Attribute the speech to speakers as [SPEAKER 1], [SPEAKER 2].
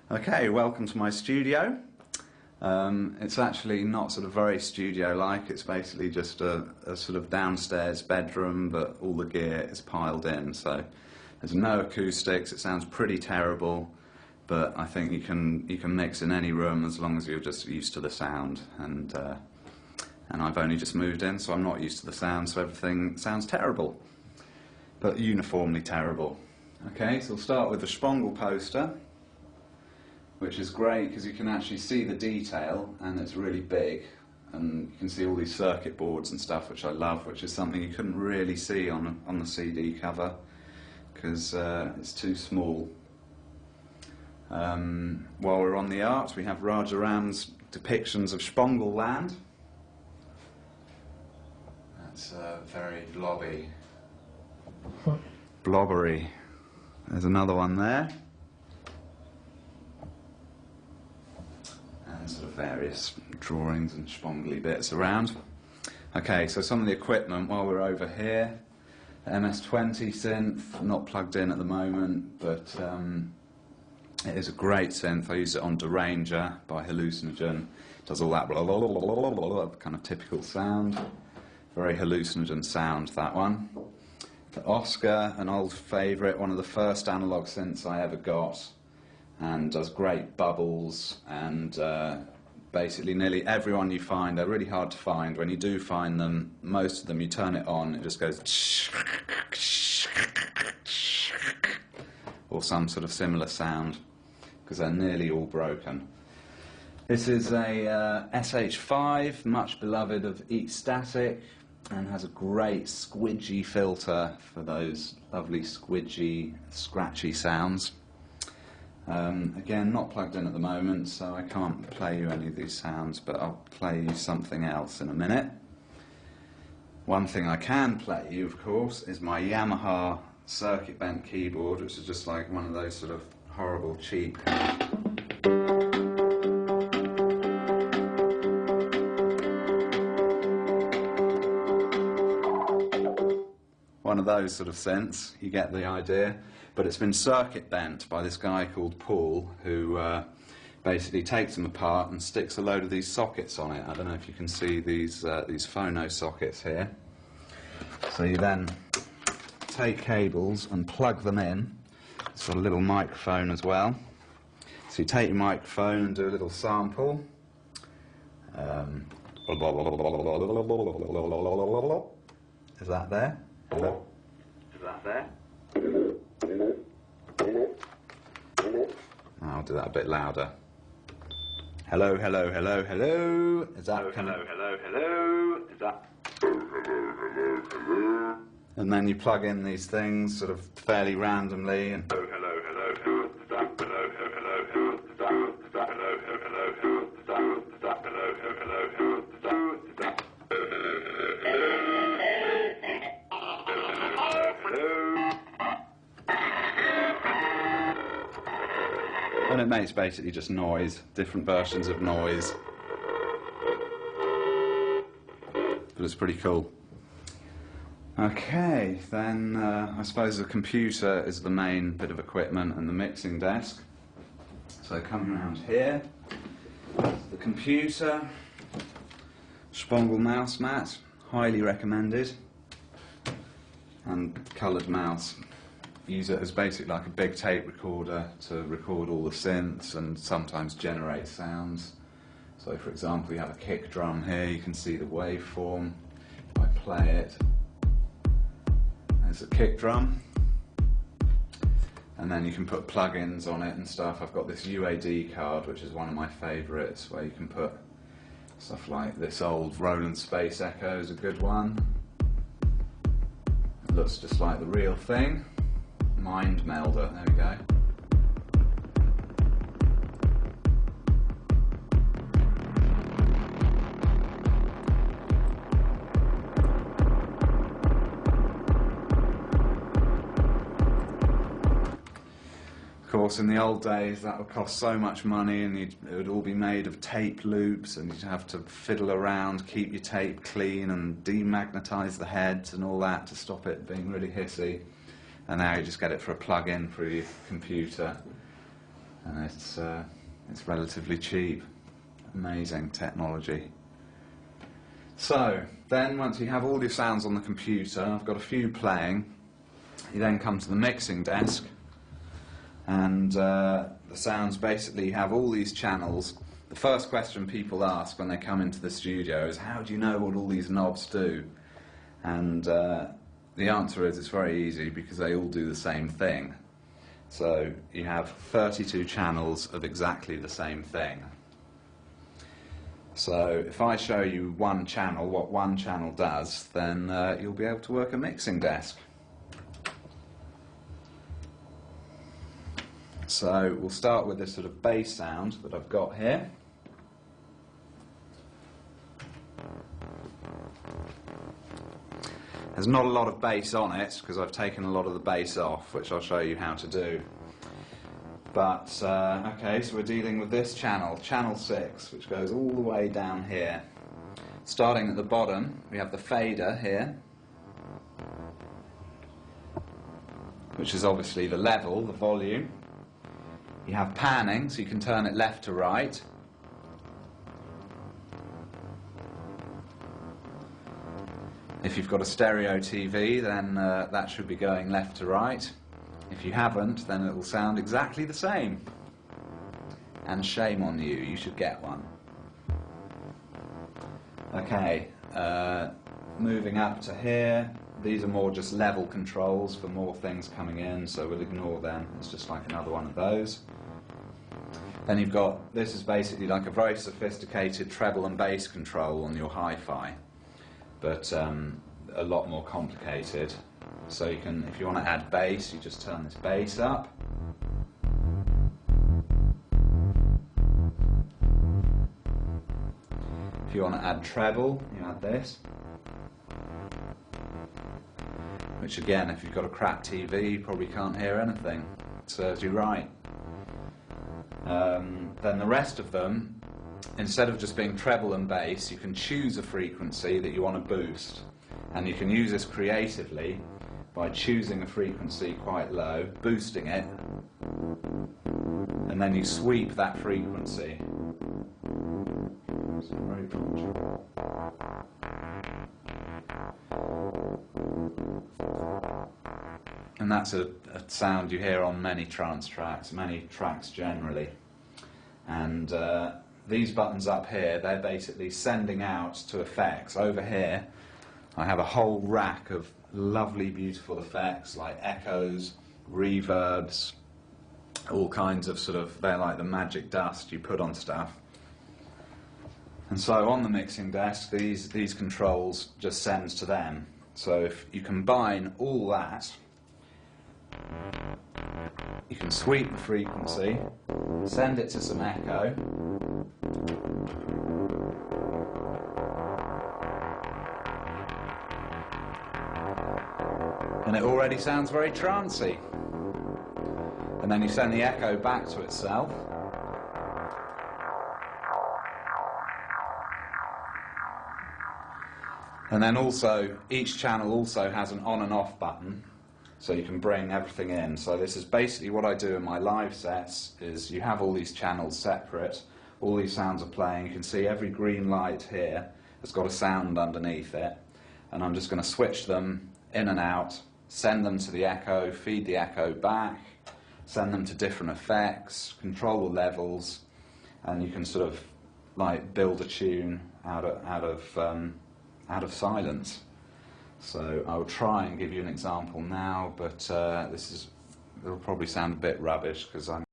[SPEAKER 1] Okay, welcome to my studio. It's actually not sort of very studio-like. It's basically just a sort of downstairs bedroom, but all the gear is piled in. So there's no acoustics. It sounds pretty terrible, but I think you can mix in any room as long as you're just used to the sound. And I've only just moved in, so I'm not used to the sound. So everything sounds terrible, but uniformly terrible. Okay, so we'll start with the Shpongle poster, which is great because you can actually see the detail and it's really big, and you can see all these circuit boards and stuff, which I love, which is something you couldn't really see on the CD cover because it's too small. While we're on the art, we have Rajaram's depictions of Shpongle Land. That's very blobbery. There's another one there. Sort of various drawings and Shpongly bits around. Okay, so some of the equipment while we're over here. MS-20 synth, not plugged in at the moment, but it is a great synth. I use it on Deranger by Hallucinogen. It does all that blah, blah, blah, blah, blah, blah, kind of typical sound. Very Hallucinogen sound, that one. The Oscar, an old favourite, one of the first analog synths I ever got, and does great bubbles, and basically nearly everyone you find, they're really hard to find. When you do find them, most of them you turn it on, it just goes or some sort of similar sound, because they're nearly all broken. This is a SH5, much beloved of Eat Static, and has a great squidgy filter for those lovely squidgy, scratchy sounds. Again, not plugged in at the moment, so I can't play you any of these sounds, but I'll play you something else in a minute. One thing I can play you, of course, is my Yamaha circuit bent keyboard, which is just like one of those sort of horrible, cheap one of those sort of synths. You get the idea. But it's been circuit bent by this guy called Paul, who basically takes them apart and sticks a load of these sockets on it. I don't know if you can see these phono sockets here. So you then take cables and plug them in. It's got a little microphone as well. So you take your microphone and do a little sample. Is that there? Hello? Is that there? I'll do that a bit louder. Hello, hello, hello, hello. Is that hello, hello, hello? Is that hello, hello, hello? And then you plug in these things sort of fairly randomly and hello, hello, hello, hello. Is that hello, hello, hello? Is that hello, hello, hello? Is that hello, hello, hello? Is that and it makes basically just noise, different versions of noise. But it's pretty cool. Okay, then I suppose the computer is the main bit of equipment and the mixing desk. So coming around here, the computer, Shpongle mouse mat, highly recommended, and coloured mouse. Use it as basically like a big tape recorder to record all the synths and sometimes generate sounds. So for example, you have a kick drum here, you can see the waveform. If I play it, there's a kick drum, and then you can put plugins on it and stuff. I've got this UAD card, which is one of my favourites, where you can put stuff like this old Roland Space Echo is a good one. It looks just like the real thing. Mind Melder, there we go. Of course, in the old days that would cost so much money, and it would all be made of tape loops, and you'd have to fiddle around, keep your tape clean and demagnetise the heads and all that to stop it being really hissy. And now you just get it for a plug-in for your computer. and it's relatively cheap. Amazing technology. So then once you have all your sounds on the computer, I've got a few playing, you then come to the mixing desk, and the sounds basically have all these channels. The first question people ask when they come into the studio is, how do you know what all these knobs do? And the answer is it's very easy, because they all do the same thing. So you have 32 channels of exactly the same thing. So if I show you one channel, what one channel does, then you'll be able to work a mixing desk. So we'll start with this sort of bass sound that I've got here. There's not a lot of bass on it, because I've taken a lot of the bass off, which I'll show you how to do. But, okay, so we're dealing with this channel, channel 6, which goes all the way down here. Starting at the bottom, we have the fader here, which is obviously the level, the volume. You have panning, so you can turn it left to right. If you've got a stereo TV, then that should be going left to right. If you haven't, then it will sound exactly the same. And shame on you, you should get one. Okay, moving up to here, these are more just level controls for more things coming in, so we'll ignore them. It's just like another one of those. Then you've got, this is basically like a very sophisticated treble and bass control on your hi-fi, but a lot more complicated. So you can, if you want to add bass, you just turn this bass up. If you want to add treble, you add this. Which again, if you've got a crap TV, you probably can't hear anything. It serves you right. Then the rest of them, instead of just being treble and bass, you can choose a frequency that you want to boost. And you can use this creatively by choosing a frequency quite low, boosting it, and then you sweep that frequency. And that's a sound you hear on many trance tracks, many tracks generally. And these buttons up here, they're basically sending out to effects. Over here, I have a whole rack of lovely, beautiful effects like echoes, reverbs, all kinds of sort of, they're like the magic dust you put on stuff. And so on the mixing desk, these controls just sends to them. So if you combine all that, you can sweep the frequency, send it to some echo, and it already sounds very trancey. And then you send the echo back to itself. And then also, each channel also has an on and off button, so you can bring everything in. So this is basically what I do in my live sets, is you have all these channels separate, all these sounds are playing, you can see every green light here has got a sound underneath it, and I'm just going to switch them in and out, send them to the echo, feed the echo back, send them to different effects, control the levels, and you can sort of like build a tune out of silence. So I'll try and give you an example now, but it'll probably sound a bit rubbish because I'm